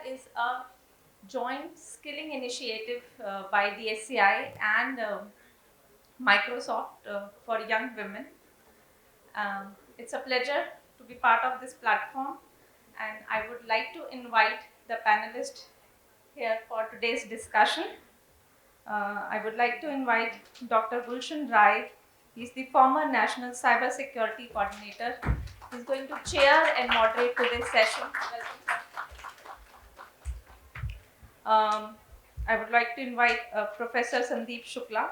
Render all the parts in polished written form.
is a joint skilling initiative by DSCI and Microsoft for young women. It's a pleasure to be part of this platform, and I would like to invite the panelists here for today's discussion. I would like to invite Dr. Gulshan Rai. He's the former National Cybersecurity Coordinator. He's going to chair and moderate today's session. Welcome, sir. I would like to invite Professor Sandeep Shukla.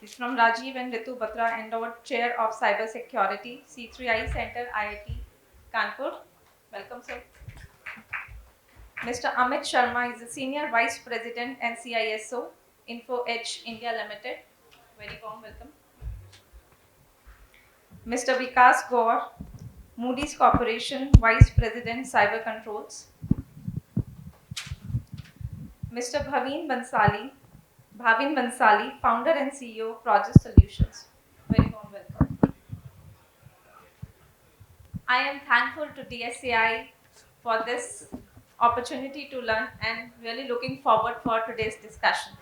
He's from Rajiv and Ritu Batra Endowed Chair of Cybersecurity, C3I Center, IIT Kanpur. Welcome, sir. Mr. Amit Sharma is the Senior Vice President and CISO, Info Edge India Limited. Very warm welcome. Mr. Vikas Gaur, Moody's Corporation Vice President, Cyber Controls. Mr. Bhavin Bansali, Founder and CEO, Project Solutions. Very warm welcome. I am thankful to DSCI for this opportunity to learn and really looking forward for today's discussion.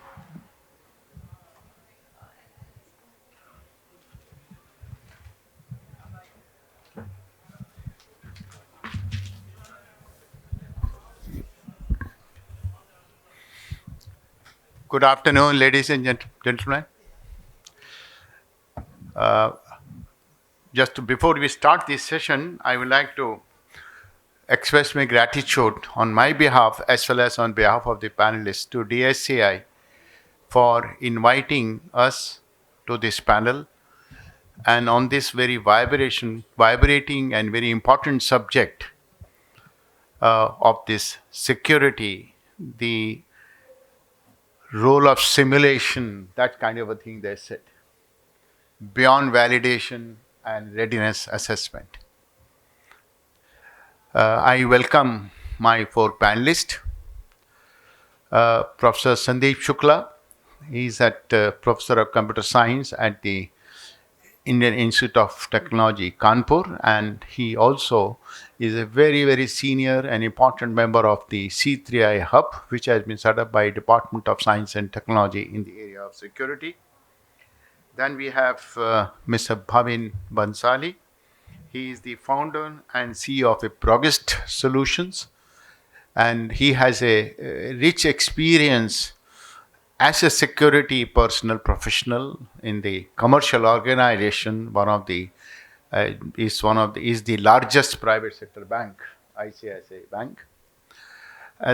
Good afternoon, ladies and gentlemen. Just before we start this session, I would like to express my gratitude on my behalf as well as on behalf of the panelists to DSCI for inviting us to this panel and on this very vibrating and very important subject of this security, the role of simulation, that kind of a thing they said, beyond validation and readiness assessment. I welcome my four panelists. Professor Sandeep Shukla, he's at Professor of Computer Science at the Indian Institute of Technology, Kanpur, and he also is a very, very senior and important member of the C3I Hub, which has been set up by Department of Science and Technology in the area of security. Then we have Mr. Bhavin Bansali. He is the founder and CEO of Progress Solutions, and he has a rich experience as a security personnel professional in the commercial organization. Is the largest private sector bank, ICICI Bank.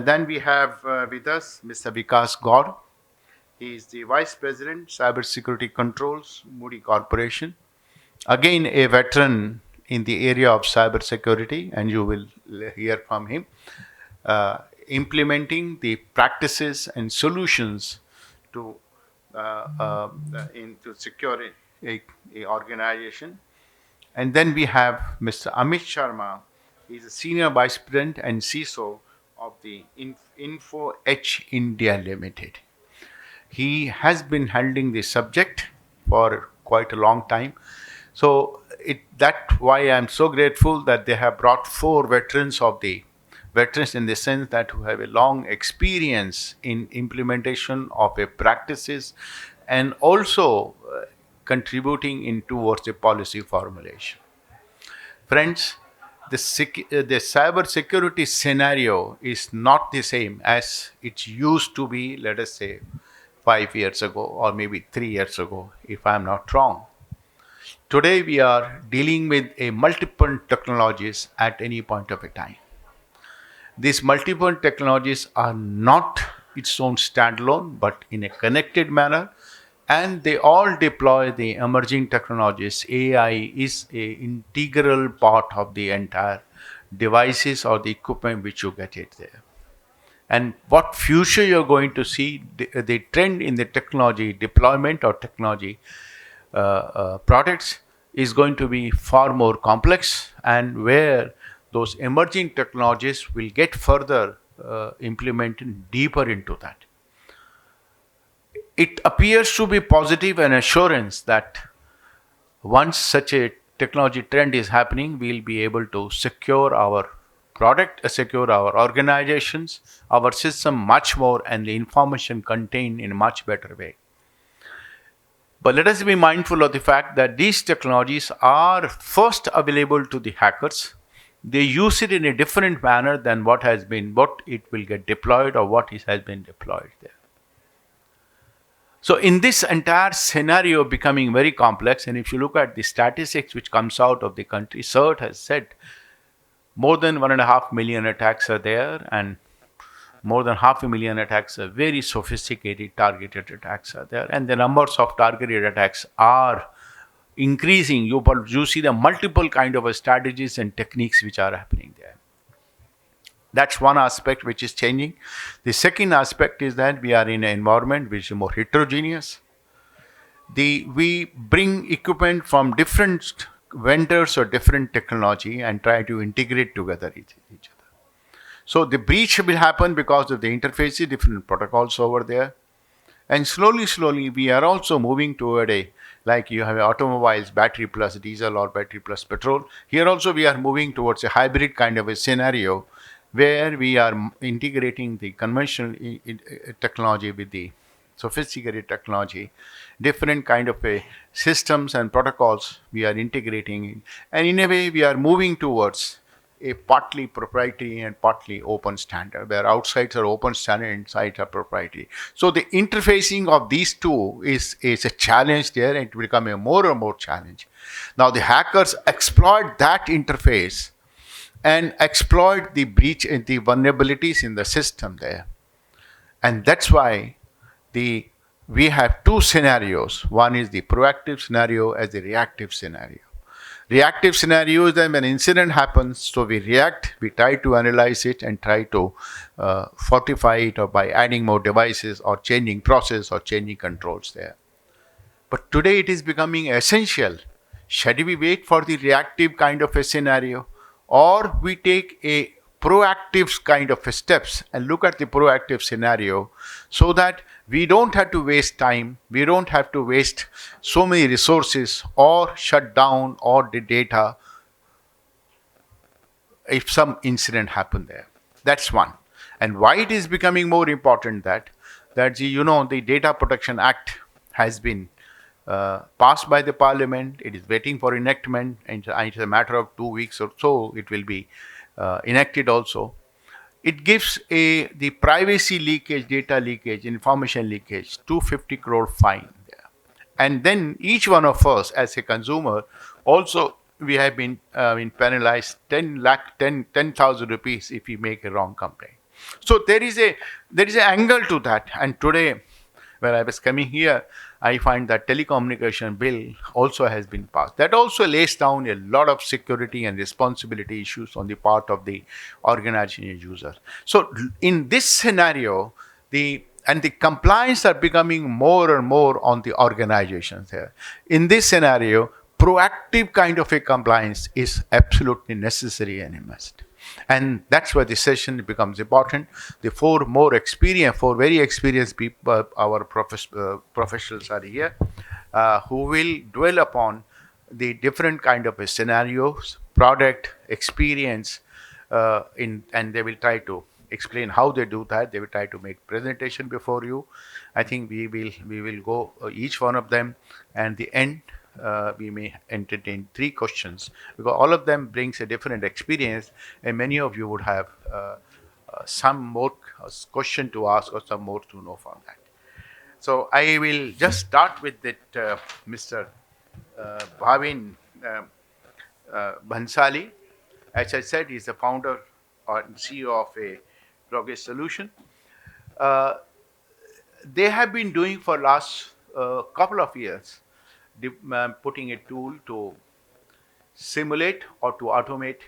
Then we have with us Mr. Vikas Gaur. He is the Vice President, Cybersecurity Controls, Moody Corporation. Again, a veteran in the area of cybersecurity, and you will hear from him, implementing the practices and solutions to secure a organization. And then we have Mr. Amit Sharma. He's a Senior Vice President and CISO of the Info Edge India Limited. He has been handling this subject for quite a long time. So that's why I'm so grateful that they have brought four veterans in the sense that who have a long experience in implementation of a practices and also contributing towards the policy formulation. Friends, the cyber security scenario is not the same as it used to be, let us say, 5 years ago or maybe 3 years ago, if I'm not wrong. Today we are dealing with multiple technologies at any point of a time. These multiple technologies are not its own standalone, but in a connected manner, and they all deploy the emerging technologies. AI is an integral part of the entire devices or the equipment which you get it there. And what future you're going to see, the trend in the technology deployment or technology products is going to be far more complex, and where those emerging technologies will get further implemented deeper into that. It appears to be positive and assurance that once such a technology trend is happening, we'll be able to secure our product secure, our organizations, our system much more, and the information contained in a much better way. But let us be mindful of the fact that these technologies are first available to the hackers. They use it in a different manner than what it will get deployed or what has been deployed there. So in this entire scenario becoming very complex, and if you look at the statistics which comes out of the country, CERT has said more than 1.5 million attacks are there, and more than 500,000 attacks are very sophisticated targeted attacks are there, and the numbers of targeted attacks are increasing. You see the multiple kind of strategies and techniques which are happening there. That's one aspect which is changing. The second aspect is that we are in an environment which is more heterogeneous. We bring equipment from different vendors or different technology and try to integrate together each other. So the breach will happen because of the interfaces, different protocols over there. And slowly, we are also moving toward like you have automobiles, battery plus diesel or battery plus petrol. Here also we are moving towards a hybrid kind of a scenario where we are integrating the conventional technology with the sophisticated technology, different kind of a systems and protocols we are integrating. And in a way, we are moving towards a partly proprietary and partly open standard, where outsides are open standard, insides are proprietary. So the interfacing of these two is a challenge there, and it will become a more and more challenge. Now the hackers exploit that interface and exploit the breach and the vulnerabilities in the system there. And that's why we have two scenarios. One is the proactive scenario as the reactive scenario. Reactive scenario is that when an incident happens, so we react, we try to analyze it and try to fortify it, or by adding more devices or changing process or changing controls there. But today it is becoming essential. Should we wait for the reactive kind of a scenario, or we take a proactive kind of steps and look at the proactive scenario, so that we don't have to waste time, we don't have to waste so many resources or shut down all the data if some incident happened there. That's one. And why it is becoming more important that the Data Protection Act has been passed by the Parliament. It is waiting for enactment, and it's a matter of 2 weeks or so it will be enacted also. It gives the privacy leakage, data leakage, information leakage, 250 crore fine there. And then each one of us as a consumer, also we have been penalized 10,000 rupees if we make a wrong complaint. So there is an angle to that. And today, when I was coming here, I find that telecommunication bill also has been passed. That also lays down a lot of security and responsibility issues on the part of the organization user. So in this scenario, the compliance are becoming more and more on the organizations here. In this scenario, proactive kind of a compliance is absolutely necessary and a must. And that's where the session becomes important. The four very experienced people, our professionals are here, who will dwell upon the different kind of scenarios, product, experience, and they will try to explain how they do that. They will try to make presentation before you. I think we will go each one of them, and the end we may entertain 3 questions, because all of them brings a different experience, and many of you would have some more question to ask or some more to know from that. So I will just start with that Mr. Bhavin Bhansali. As I said, he's the founder or CEO of a Progress Solution. They have been doing for last couple of years, putting a tool to simulate or to automate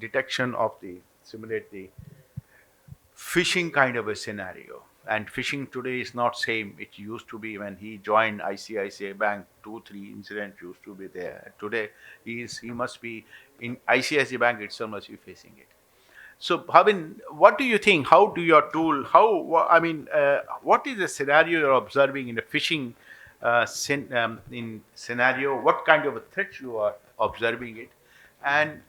detection of simulate the phishing kind of a scenario. And phishing today is not same it used to be when he joined ICICI Bank. 2-3 incidents used to be there. Today he must be in ICICI Bank itself, must be facing it. So Bhavin, what do you think? How do your tool? What is the scenario you're observing in the phishing in scenario? What kind of a threat you are observing it, And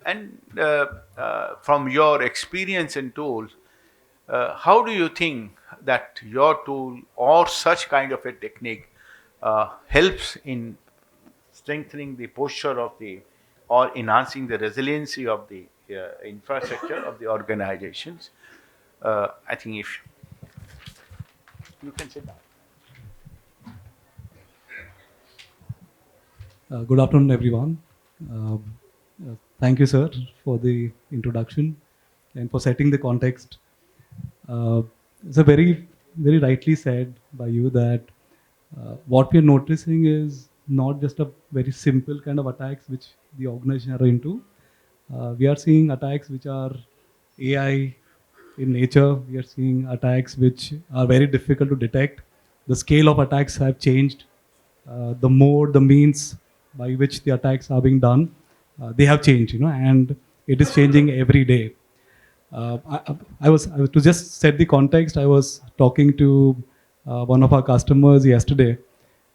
from your experience and tools, how do you think that your tool or such kind of a technique helps in strengthening the posture of the or enhancing the resiliency of the infrastructure of the organizations? I think if you can sit down. Good afternoon, everyone. Thank you, sir, for the introduction and for setting the context. It's a very rightly said by you that what we are noticing is not just a very simple kind of attacks which the organization are into. We are seeing attacks which are AI in nature. We are seeing attacks which are very difficult to detect. The scale of attacks have changed. The mode, the means by which the attacks are being done, they have changed, and it is changing every day. I was to just set the context. I was talking to one of our customers yesterday,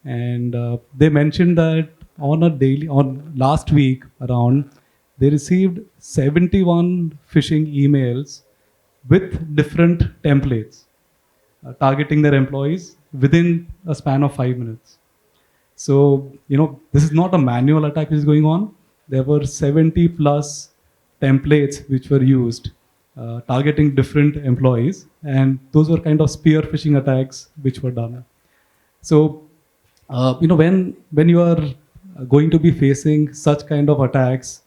and they mentioned that on last week around, they received 71 phishing emails with different templates targeting their employees within a span of 5 minutes. So, this is not a manual attack which is going on. There were 70 plus templates which were used targeting different employees. And those were kind of spear phishing attacks which were done. So, when you are going to be facing such kind of attacks,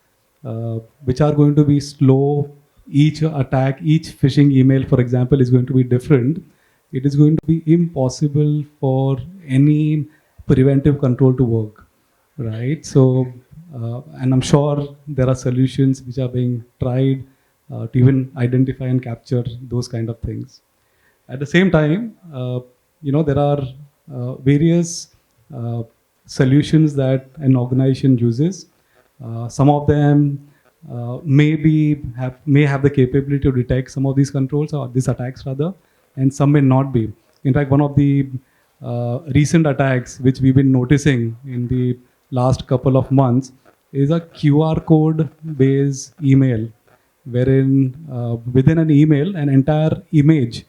which are going to be slow, each attack, each phishing email, for example, is going to be different. It is going to be impossible for any preventive control to work, right? So, and I'm sure there are solutions which are being tried to even identify and capture those kind of things. At the same time, there are various uh, solutions that an organization uses. Some of them may have the capability to detect some of these controls or these attacks rather, and some may not be. In fact, one of the recent attacks which we've been noticing in the last couple of months is a QR code based email wherein within an email an entire image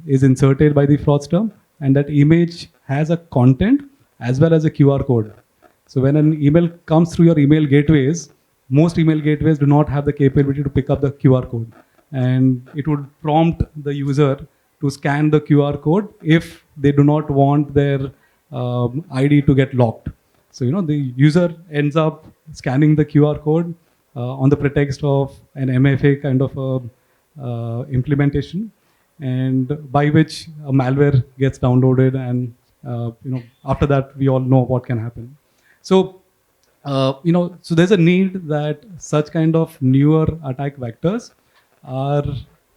is inserted by the fraudster, and that image has a content as well as a QR code. So when an email comes through your email gateways, most email gateways do not have the capability to pick up the QR code, and it would prompt the user to scan the QR code if they do not want their ID to get locked. So the user ends up scanning the QR code on the pretext of an MFA kind of implementation, and by which a malware gets downloaded, and after that we all know what can happen. So so there's a need that such kind of newer attack vectors are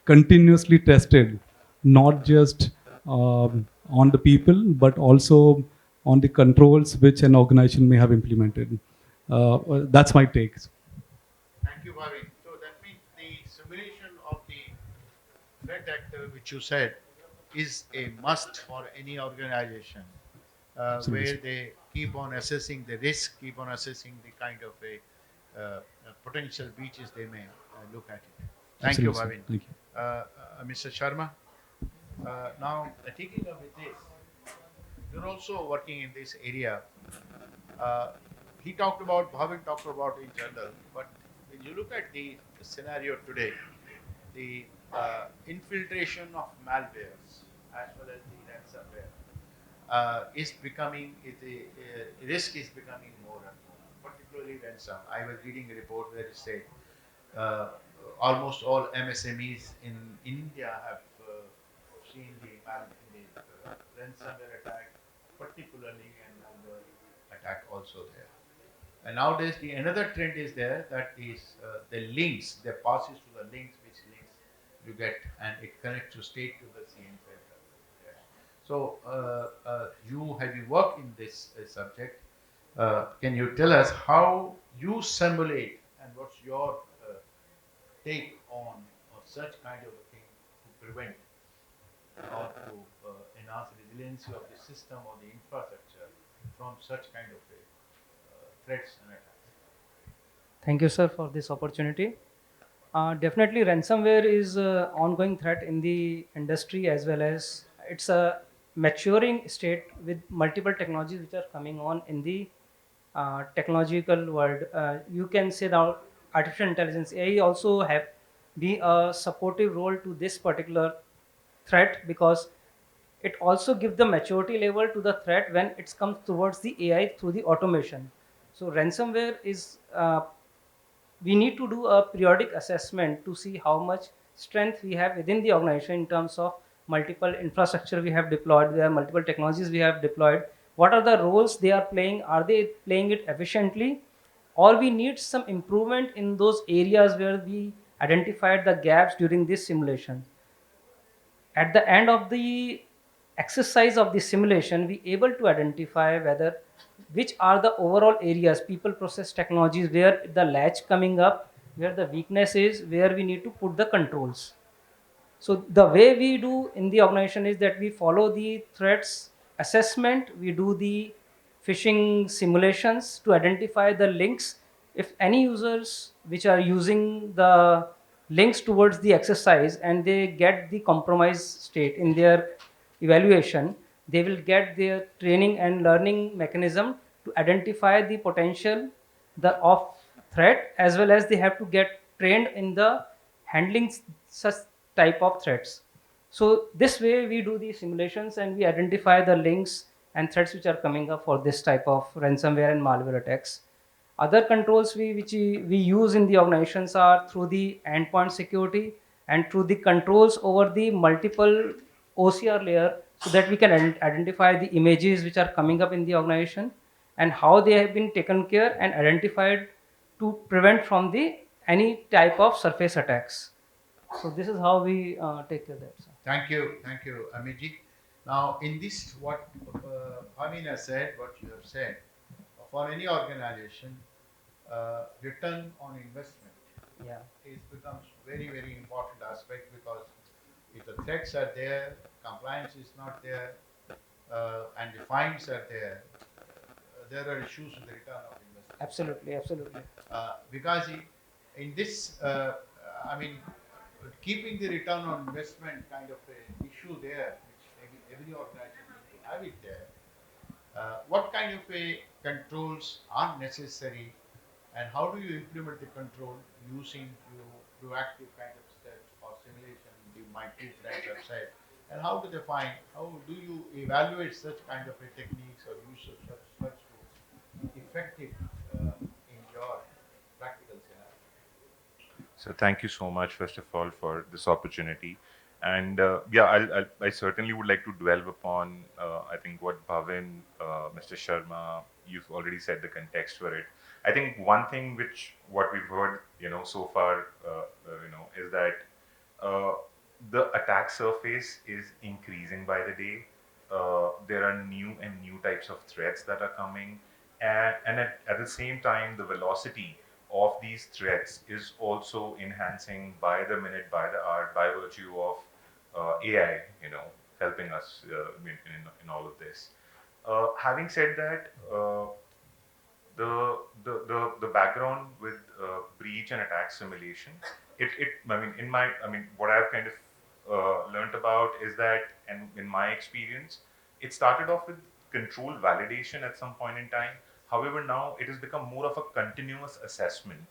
continuously tested, not just on the people, but also on the controls which an organization may have implemented. That's my take. Thank you, Bhavin. So that means the simulation of the threat actor, which you said, is a must for any organization Absolutely. where they keep on assessing the risk, keep on assessing the kind of potential breaches they may look at it. Thank you, Absolutely, sir. Bhavin. Thank you. Mr. Sharma, now taking up with this, you're also working in this area. Uh, Bhavin talked about in general, but when you look at the scenario today, the infiltration of malwares as well as the ransomware the risk is becoming more and more, particularly ransom. I was reading a report where it said uh, almost all MSMEs in India have seen the ransomware attack, particularly, and malware attack also there. And nowadays, the another trend is there that is the links, the passes to the links, which links you get, and it connects to state to the CN center. Yes. So, you worked in this subject. Can you tell us how you simulate and what's your take on such kind of a thing to prevent or to enhance the resiliency of the system or the infrastructure from such kind of threats and attacks? Thank you, sir, for this opportunity. Definitely, ransomware is an ongoing threat in the industry, as well as it's a maturing state with multiple technologies which are coming on in the technological world. You can say now artificial intelligence, AI also have be a supportive role to this particular threat, because it also gives the maturity level to the threat when it comes towards the AI through the automation. So ransomware is we need to do a periodic assessment to see how much strength we have within the organization in terms of multiple infrastructure we have deployed, there are multiple technologies we have deployed, what are the roles they are playing, are they playing it efficiently, or we need some improvement in those areas where we identified the gaps during this simulation. At the end of the exercise of the simulation, we able to identify whether which are the overall areas, people, process, technologies, where the latch coming up, where the weakness is, where we need to put the controls. So the way we do in the organization is that we follow the threats assessment, we do the phishing simulations to identify the links. If any users which are using the links towards the exercise and they get the compromised state in their evaluation, they will get their training and learning mechanism to identify the potential the of threat, as well as they have to get trained in the handling such type of threats. So this way we do the simulations and we identify the links and threats which are coming up for this type of ransomware and malware attacks. Other controls we use in the organizations are through the endpoint security and through the controls over the multiple OCR layer, so that we can identify the images which are coming up in the organization and how they have been taken care and identified to prevent from the any type of surface attacks. So this is how we take care of that, sir. Thank you, Amiji. Now, in this, what Amina said, what you have said, for any organization, return on investment Yeah, is becomes very important aspect, because if the threats are there, compliance is not there, and the fines are there, there are issues with the return of investment. absolutely, absolutely. Because in this, I mean, keeping the return on investment kind of a issue there, which every organization needs to have it there. What kind of a controls are necessary, and how do you implement the control using your proactive kind of steps or simulation? My two friends have said, and how do they find? How do you evaluate such kind of a techniques or use of such tools effective in your practical scenario? So thank you so much, first of all, for this opportunity. And yeah, I certainly would like to dwell upon, I think, what Bhavin, Mr. Sharma, you've already said the context for it. I think one thing what we've heard, so far, is that uh, the attack surface is increasing by the day. There are new and new types of threats that are coming, and at the same time, the velocity of these threats is also enhancing by the minute, by the hour, by virtue of AI, helping us in all of this. Having said that, the background with breach and attack simulation, it what I've kind of learned about is that, and in my experience, it started off with control validation at some point in time. However, now it has become more of a continuous assessment,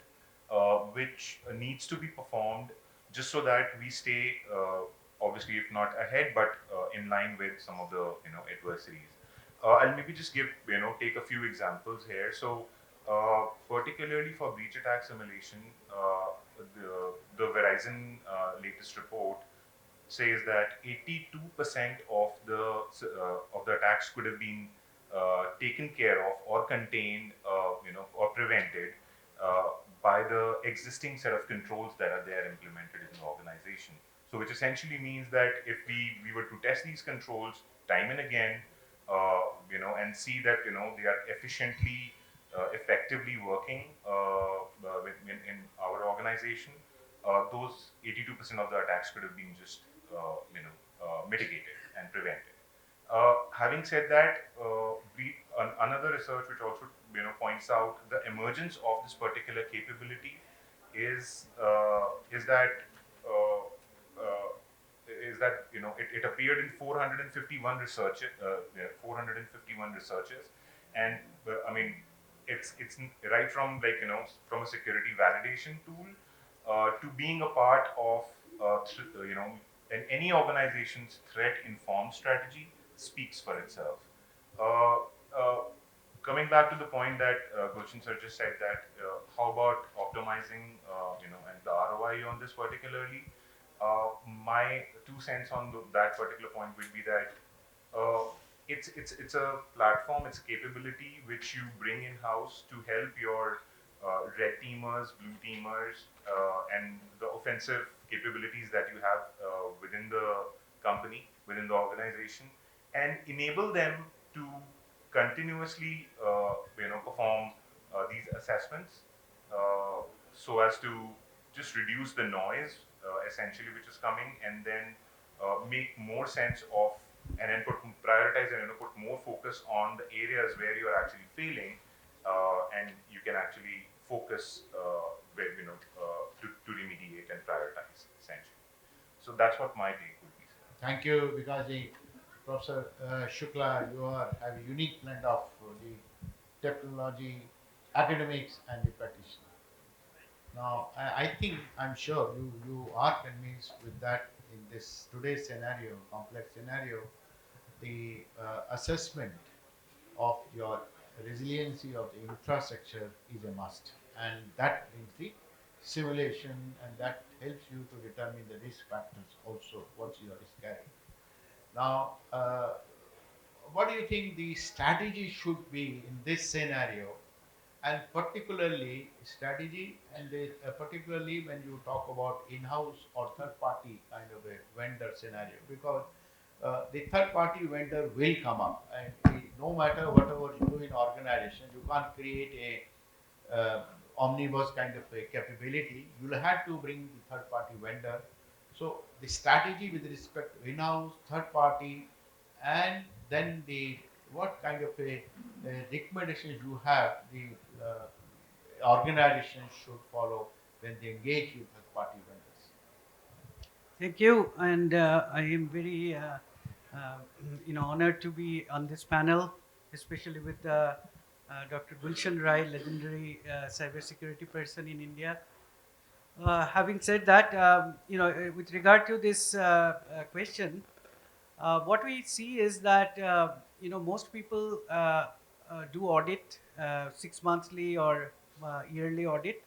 which needs to be performed just so that we stay, obviously, if not ahead, but in line with some of the adversaries. I'll maybe just take a few examples here. So, particularly for breach attack simulation, the Verizon latest report says that 82% of the attacks could have been taken care of or contained, or prevented uh, by the existing set of controls that are there implemented in the organization. So, which essentially means that if we were to test these controls time and again, and see that they are efficiently, effectively working in our organization, those 82% of the attacks could have been just mitigated and prevented. Having said that, another research which also points out the emergence of this particular capability is that uh, uh, it appeared in 451 451 researchers, and I mean it's right from from a security validation tool to being a part of any organization's threat informed strategy speaks for itself. Uh, uh, Coming back to the point that Gulshan sir just said, that how about optimizing and the ROI on this particularly. My 2 cents on that particular point would be that uh, it's a platform, it's a capability which you bring in house to help your red teamers, blue teamers, and the offensive capabilities that you have within the company, within the organization, and enable them to continuously perform these assessments so as to just reduce the noise essentially which is coming, and then make more sense of, and then prioritize and put more focus on the areas where you are actually failing, and you can actually focus where to remediate and prioritize essentially. So that's what my take would be, sir. Thank you, because Professor Shukla, you have a unique blend of the technology, academics, and the practitioner. Now, I think, I'm sure you are convinced with that in this today's scenario, complex scenario, the assessment of your resiliency of the infrastructure is a must, and that brings the simulation, and that helps you to determine the risk factors also. What's your risk carry? Now, what do you think the strategy should be in this scenario, and particularly strategy, and particularly when you talk about in-house or third-party kind of a vendor scenario, because the third-party vendor will come up, and no matter whatever you do in organization, you can't create a omnibus kind of a capability. You'll have to bring the third-party vendor. So the strategy with respect to in-house, third-party, and then the what kind of a recommendations you have the organization should follow when they engage with third-party vendors. Thank you, and I am very uh, honored to be on this panel, especially with Dr. Gulshan Rai, legendary cybersecurity person in India. Having said that, with regard to this question, what we see is that most people do audit 6 monthly or yearly audit,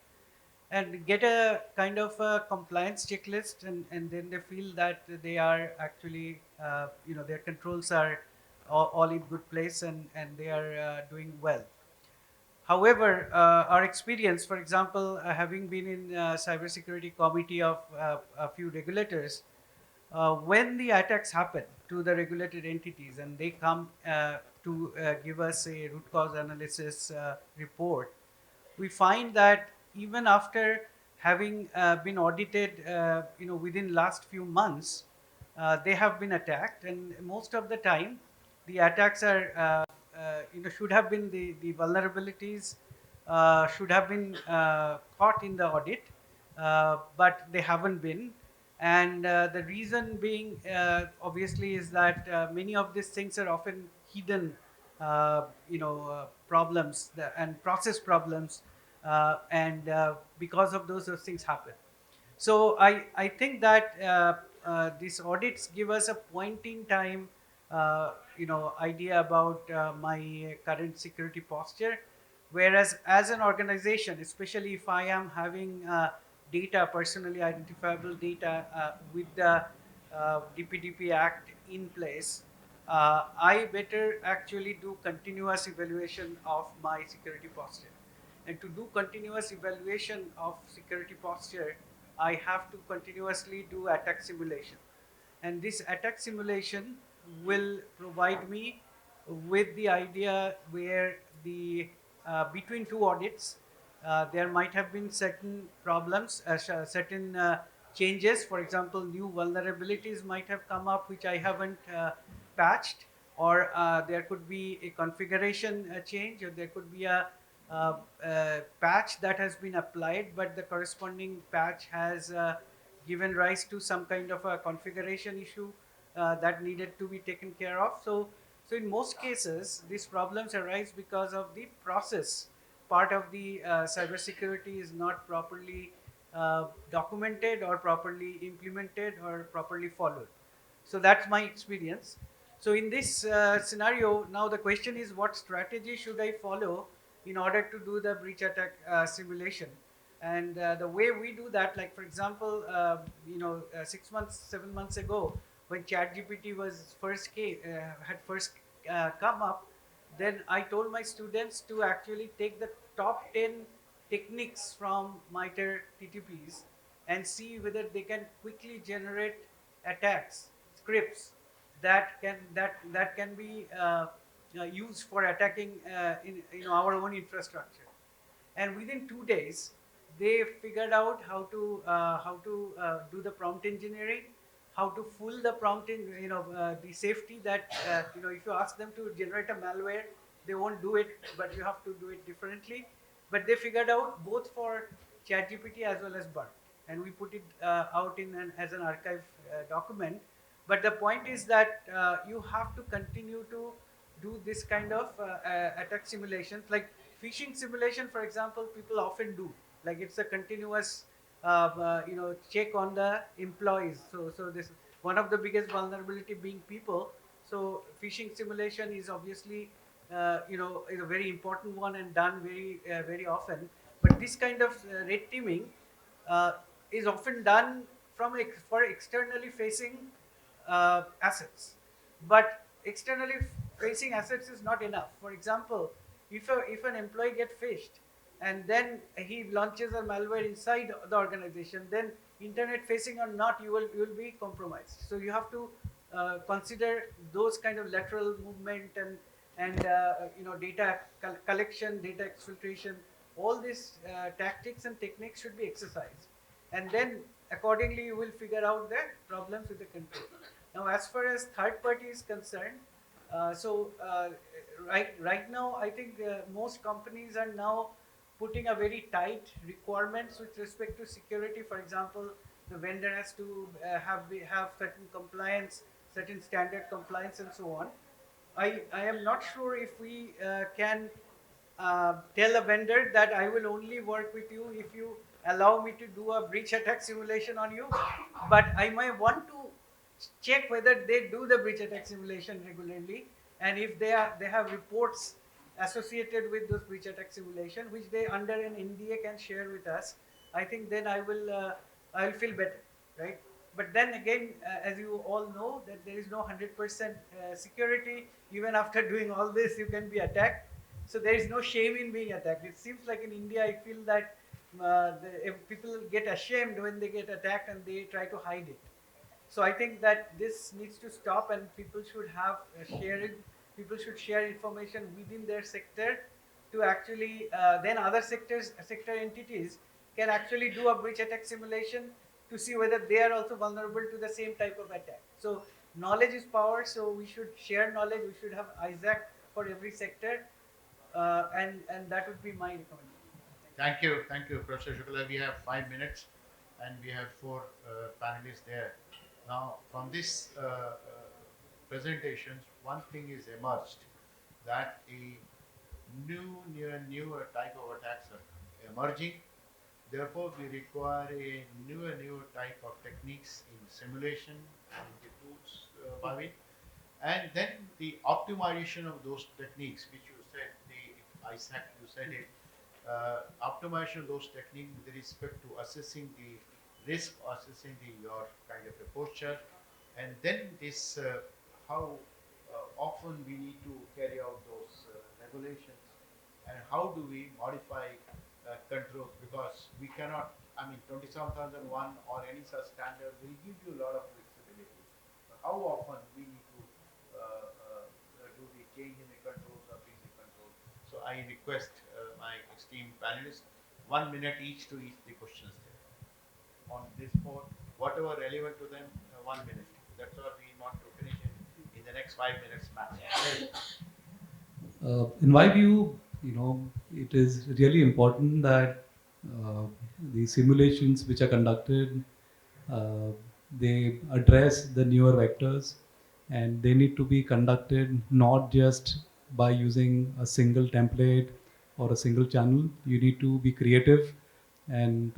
and get a kind of a compliance checklist, and then they feel that they are actually their controls are all in good place, and they are doing well. However, our experience, for example, having been in cybersecurity committee of a few regulators, when the attacks happen to the regulated entities and they come to give us a root cause analysis report, we find that even after having been audited, within last few months, they have been attacked, and most of the time, the attacks are, should have been the vulnerabilities should have been caught in the audit, but they haven't been. And the reason being, obviously, is that many of these things are often hidden, problems and process problems, and because of those things happen. So I think that these audits give us a point in time, idea about my current security posture. Whereas as an organization, especially if I am having data, personally identifiable data with the DPDP Act in place, I better actually do continuous evaluation of my security posture. And to do continuous evaluation of security posture, I have to continuously do attack simulation. And this attack simulation will provide me with the idea where the between two audits, there might have been certain problems, certain changes. For example, new vulnerabilities might have come up which I haven't patched, or there could be a configuration change, or there could be a patch that has been applied, but the corresponding patch has given rise to some kind of a configuration issue that needed to be taken care of. So in most cases, these problems arise because of the process part of the cybersecurity is not properly documented or properly implemented or properly followed. So that's my experience. So in this scenario, now the question is, what strategy should I follow in order to do the breach attack simulation? And the way we do that, like for example, 6 months, 7 months ago, when ChatGPT was had first come up, then I told my students to actually take the top 10 techniques from MITRE TTPs and see whether they can quickly generate attacks, scripts that can be used for attacking in our own infrastructure. And within 2 days they figured out how to do the prompt engineering, how to fool the prompt in the safety that if you ask them to generate a malware, they won't do it, but you have to do it differently. But they figured out both for ChatGPT as well as BERT, and we put it out as an archive document. But the point is that you have to continue to do this kind of attack simulations, like phishing simulation, for example. People often do, like it's a continuous check on the employees. So this, one of the biggest vulnerability being people. So phishing simulation is obviously is a very important one and done very often. But this kind of red teaming uh, is often done for externally facing assets. But externally facing assets is not enough. For example, if an employee gets phished and then he launches a malware inside the organization, then internet facing or not, you will be compromised. So you have to consider those kind of lateral movement and data collection, data exfiltration. All these tactics and techniques should be exercised, and then accordingly you will figure out the problems with the control. Now, as far as third party is concerned, right now, I think most companies are now putting a very tight requirements with respect to security. For example, the vendor has to have certain compliance, certain standard compliance, and so on. I am not sure if we can tell a vendor that I will only work with you if you allow me to do a breach attack simulation on you. But I might want to check whether they do the breach attack simulation regularly, and if they have reports associated with those breach attack simulation, which they under an NDA can share with us. I think then I will feel better, right? But then again, as you all know, that there is no 100% security. Even after doing all this, you can be attacked. So there is no shame in being attacked. It seems like in India, I feel that if people get ashamed when they get attacked and they try to hide it. So I think that this needs to stop, and people should have shared. People should share information within their sector to actually then other sector entities can actually do a breach attack simulation to see whether they are also vulnerable to the same type of attack. So knowledge is power. So we should share knowledge. We should have ISAC for every sector, and that would be my recommendation. Thank you, Professor Shukla. We have 5 minutes, and we have four panelists there. Now, from this presentations, one thing is emerged, that a newer type of attacks are emerging. Therefore, we require a newer type of techniques in simulation and the tools, Bhavin. And then the optimization of those techniques, which you said, the ISAC, you said it, optimization of those techniques with respect to assessing the risk, assessing your kind of a posture, and then this how often we need to carry out those regulations, and how do we modify controls, because we cannot, I mean, 27001 or any such standard will give you a lot of flexibility. But how often we need to do the change in the controls or bring the control? So I request my esteemed panelists, 1 minute each to each the questions there. On this board, whatever relevant to them, 1 minute. That's all we want to finish in the next next 5 minutes max. In my view, it is really important that the simulations which are conducted, uh, they address the newer vectors, and they need to be conducted not just by using a single template or a single channel. You need to be creative, and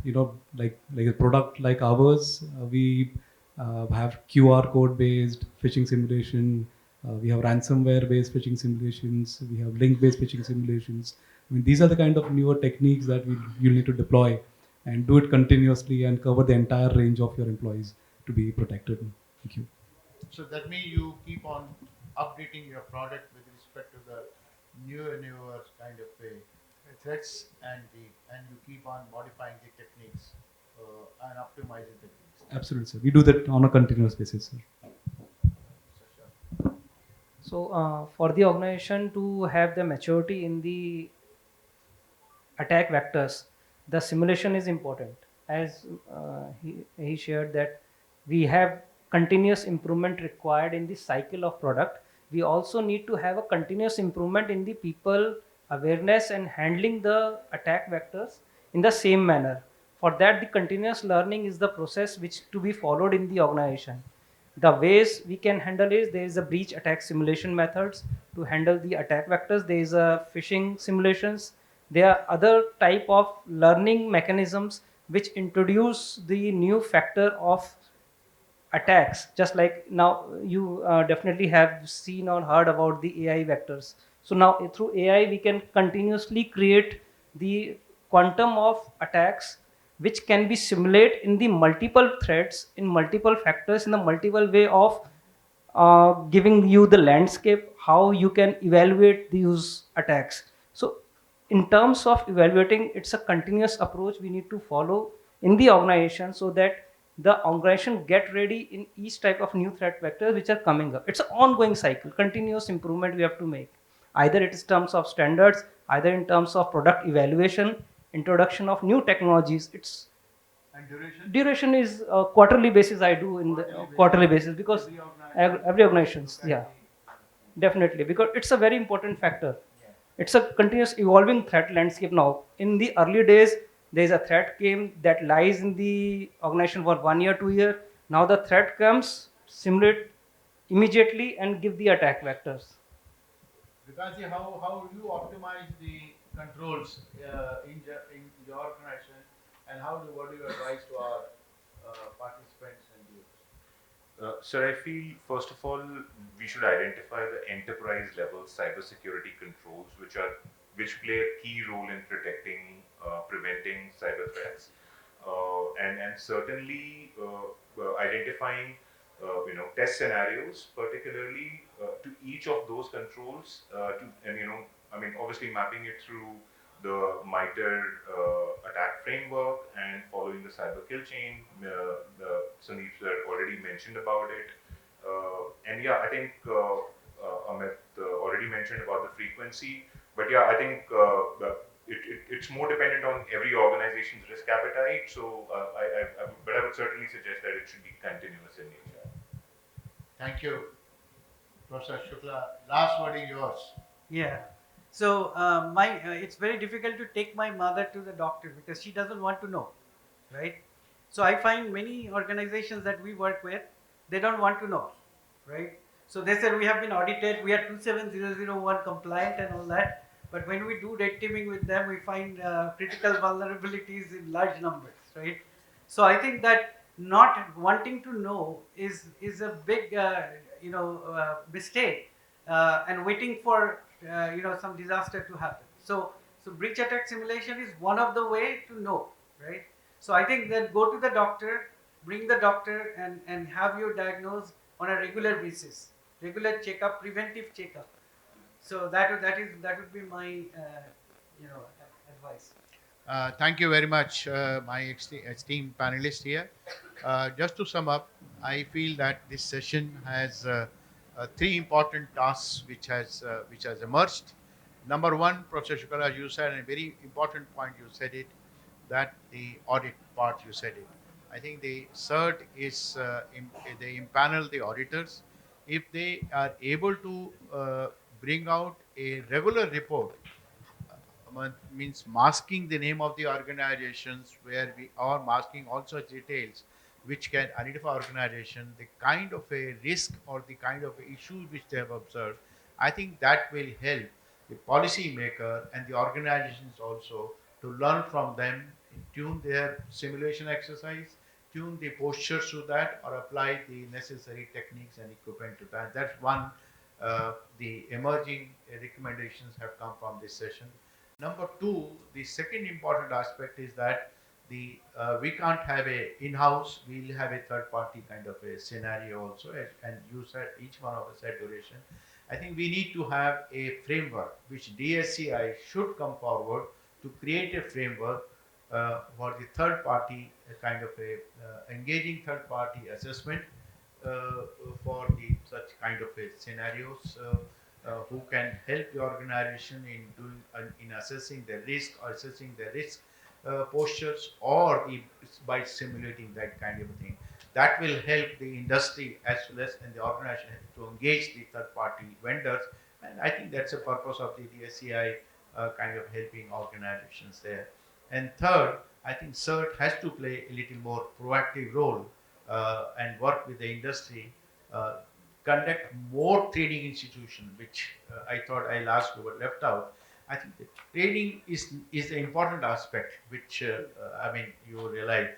like a product like ours, we have QR code based phishing simulation, we have ransomware based phishing simulations, we have link based phishing simulations. I mean, these are the kind of newer techniques that you'll need to deploy and do it continuously and cover the entire range of your employees to be protected. Thank you. So that means you keep on updating your product with respect to the newer kind of threats, and you keep on modifying the techniques and optimizing techniques. Absolutely, sir. We do that on a continuous basis, sir. So for the organization to have the maturity in the attack vectors, the simulation is important. As he shared that we have continuous improvement required in the cycle of product. We also need to have a continuous improvement in the people awareness and handling the attack vectors in the same manner. For that, the continuous learning is the process which to be followed in the organization. The ways we can handle is there is a breach attack simulation methods to handle the attack vectors. There is a phishing simulations. There are other type of learning mechanisms which introduce the new factor of attacks. Just like now you definitely have seen or heard about the AI vectors. So now through AI we can continuously create the quantum of attacks which can be simulated in the multiple threats, in multiple factors, in the multiple way of giving you the landscape how you can evaluate these attacks. So in terms of evaluating, it's a continuous approach we need to follow in the organization so that the organization get ready in each type of new threat vectors which are coming up. It's an ongoing cycle, continuous improvement we have to make. Either it is terms of standards, either in terms of product evaluation, introduction of new technologies. It's And duration is quarterly basis. I do in the quarterly basis because every organizations, yeah, definitely, because it's a very important factor. It's a continuous evolving threat landscape now. In the early days, there is a threat came that lies in the organization for 1 year, 2 year. Now the threat comes, simulate immediately and give the attack vectors. Because how you optimize the controls in your organization, and what do you advise to our participants and viewers? Sir, I feel first of all we should identify the enterprise level cybersecurity controls which play a key role in protecting, preventing cyber threats, and certainly identifying test scenarios particularly to each of those controls and I mean obviously mapping it through the MITRE attack framework and following the cyber kill chain. Sandeep sir already mentioned about it. And yeah, I think Amit already mentioned about the frequency. But yeah, I think it's more dependent on every organization's risk appetite. So, but I would certainly suggest that it should be continuous in nature. Thank you, Professor Shukla. Last word is yours. Yeah. So it's very difficult to take my mother to the doctor because she doesn't want to know, right? So I find many organizations that we work with, they don't want to know, right? So they said we have been audited, we are 27001 compliant and all that. But when we do red teaming with them, we find critical vulnerabilities in large numbers, right? So I think that not wanting to know is a big mistake, and waiting for some disaster to happen. So breach attack simulation is one of the way to know, right? So I think that go to the doctor, bring the doctor, and have you diagnosed on a regular basis, regular checkup, preventive checkup. So that would be my advice. Thank you very much, my esteemed panelists here. Just to sum up, I feel that this session has three important tasks which has emerged. Number one, Professor Shukla, you said a very important point. You said it, that the audit part. You said it. I think the CERT is they impanel the auditors if they are able to bring out a regular report, means masking the name of the organizations where we are masking all such details which can identify organization, the kind of a risk or the kind of issues which they have observed. I think that will help the policy maker and the organizations also to learn from them, tune their simulation exercise, tune the postures to that, or apply the necessary techniques and equipment to that. That's one. The emerging recommendations have come from this session. Number two, the second important aspect is that the we can't have a in-house. We'll have a third-party kind of a scenario also. And you said each one of us said duration. I think we need to have a framework which DSCI should come forward to create a framework for the third-party kind of a engaging third-party assessment for the such kind of a scenarios. Who can help the organization in doing in assessing the risk or assessing the risk postures, or by simulating that kind of thing. That will help the industry as well as and the organization to engage the third party vendors, and I think that's the purpose of the DSCI kind of helping organizations there. And third, I think CERT has to play a little more proactive role and work with the industry, conduct more training institution, which I thought I last but left out. I think the training is an important aspect, which I mean you realize.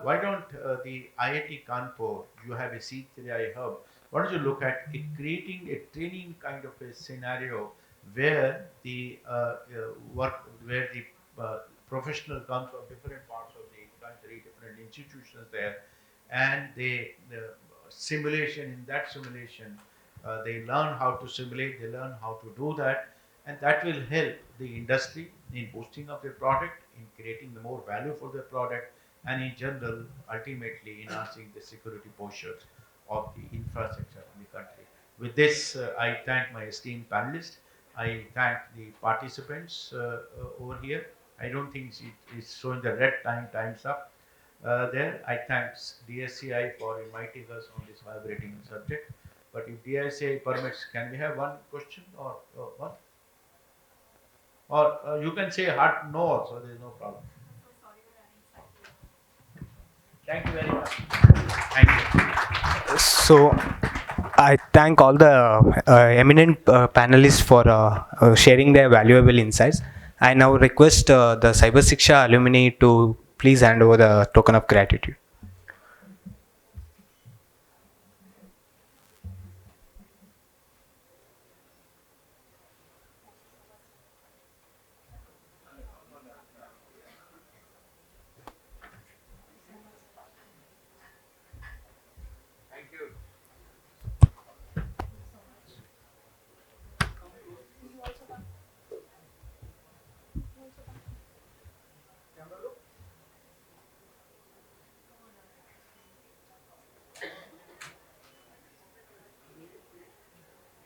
Why don't the IIT Kanpur, you have a C3I hub, why don't you look at it, creating a training kind of a scenario where the where the professional comes from different parts of the country, different institutions there, and the simulation, in that simulation they learn how to simulate, they learn how to do that, and that will help the industry in boosting of their product, in creating the more value for their product, and in general ultimately enhancing the security postures of the infrastructure in the country. With this I thank my esteemed panelists, I thank the participants over here. I don't think it is showing the red time's up there. I thank DSCI for inviting us on this vibrating subject. But if DSCI permits, can we have one question or one? Or you can say hard no also, there is no problem. Thank you very much. Thank you. So, I thank all the eminent panelists for sharing their valuable insights. I now request the Cyber Siksha alumni to please hand over the token of gratitude.